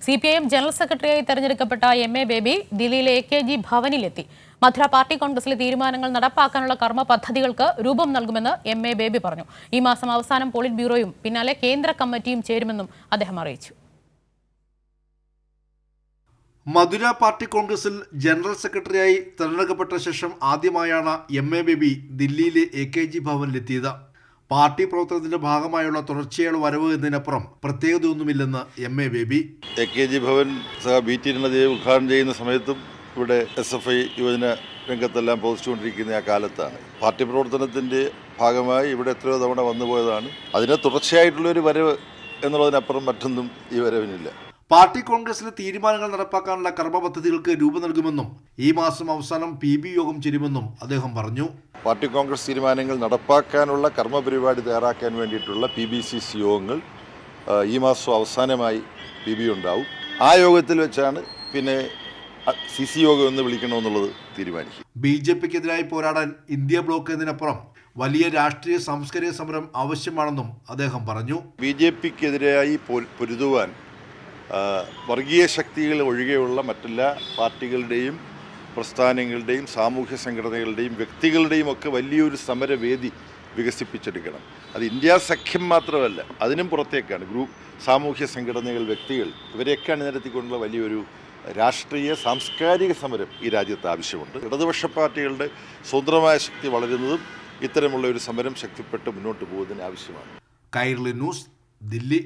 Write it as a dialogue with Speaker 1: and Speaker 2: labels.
Speaker 1: CPIM general സെക്രട്ടറിയായി തെരഞ്ഞെടുക്കപ്പെട്ട MA baby ദില്ലിയിലെ AKG ഭവനിലെത്തി. മധുര പാർട്ടി കോൺഗ്രസിലെ തീരുമാനങ്ങൾ നടപ്പാക്കാനുള്ള കർമ്മ പദ്ധതികൾക്ക് രൂപം നൽകുമെന്ന് MA ബേബി പറഞ്ഞു. ഈ മാസം അവസാനം പോളിറ്റ് ബ്യൂറോയും പിന്നാലെ കേന്ദ്ര കമ്മിറ്റിയും ചേരുമെന്നും അദ്ദേഹം അറിയിച്ചു.
Speaker 2: മധുര പാർട്ടി കോൺഗ്രസിൽ ജനറൽ സെക്രട്ടറിയായി തെരഞ്ഞെടുക്കപ്പെട്ട ശേഷം ആദ്യമായാണ് MA ബേബി ദില്ലിയിലെ AKG ഭവനിലെത്തിയത്. പാർട്ടി പ്രവർത്തനത്തിന്റെ ഭാഗമായുള്ള തുടർച്ചയായുള്ള വരവ് എന്നതിനപ്പുറം പ്രത്യേകതയൊന്നുമില്ലെന്ന് MA baby.
Speaker 3: AKG Bhavan BT നദിയെ ഉദ്ഘാടനം ചെയ്യുന്ന സമയത്തും ഇവിടെ SFI യുവജന രംഗത്തെല്ലാം പ്രവർത്തിച്ചുകൊണ്ടിരിക്കുന്ന ആ കാലത്താണ്. പാർട്ടി പ്രവർത്തനത്തിന്റെ ഭാഗമായി ഇവിടെ എത്രയോ തവണ വന്നുപോയതാണ്. അതിന് തുടർച്ചയായിട്ടുള്ളൊരു വരവ് എന്നുള്ളതിനപ്പുറം മറ്റൊന്നും ഈ വരവിനില്ല.
Speaker 2: പാർട്ടി കോൺഗ്രസിലെ തീരുമാനങ്ങൾ നടപ്പാക്കാനുള്ള കർമ്മ പദ്ധതികൾക്ക് രൂപം നൽകുമെന്നും ഈ മാസം അവസാനം PB യോഗം ചേരുമെന്നും അദ്ദേഹം പറഞ്ഞു.
Speaker 3: പാർട്ടി കോൺഗ്രസ് തീരുമാനങ്ങൾ നടപ്പാക്കാനുള്ള കർമ്മ പരിപാടി തയ്യാറാക്കാൻ വേണ്ടിയിട്ടുള്ള PBCC യോഗങ്ങൾ ഈ മാസം അവസാനമായി PB ഉണ്ടാവും. ആ യോഗത്തിൽ വെച്ചാണ് പിന്നെ CC യോഗം എന്ന് വിളിക്കണമെന്നുള്ളത് തീരുമാനിക്കും.
Speaker 2: BJPക്കെതിരായി പോരാടാൻ ഇന്ത്യ ബ്ലോക്ക് എന്നതിനപ്പുറം വലിയ രാഷ്ട്രീയ സാംസ്കാരിക സമരം ആവശ്യമാണെന്നും അദ്ദേഹം പറഞ്ഞു.
Speaker 3: BJPക്കെതിരായി പൊരുതുവാൻ വർഗീയ ശക്തികൾ ഒഴികെയുള്ള മറ്റെല്ലാ പാർട്ടികളുടെയും പ്രസ്ഥാനങ്ങളുടെയും സാമൂഹ്യ സംഘടനകളുടെയും വ്യക്തികളുടെയും ഒക്കെ വലിയൊരു സമരവേദി വികസിപ്പിച്ചെടുക്കണം. അത് ഇന്ത്യ സഖ്യം മാത്രമല്ല, അതിനും പുറത്തേക്കാണ് ഗ്രൂപ്പ് സാമൂഹ്യ സംഘടനകൾ, വ്യക്തികൾ, ഇവരെയൊക്കെ അണിനിരത്തിക്കൊണ്ടുള്ള വലിയൊരു രാഷ്ട്രീയ സാംസ്കാരിക സമരം ഈ രാജ്യത്ത് ആവശ്യമുണ്ട്. ഇടതുപക്ഷ പാർട്ടികളുടെ സ്വതന്ത്രമായ ശക്തി വളരുന്നതും ഇത്തരമുള്ള ഒരു സമരം ശക്തിപ്പെട്ട് മുന്നോട്ട് പോകുന്നതിന് ആവശ്യമാണ്.
Speaker 2: കൈരളി ന്യൂസ്, ദില്ലി.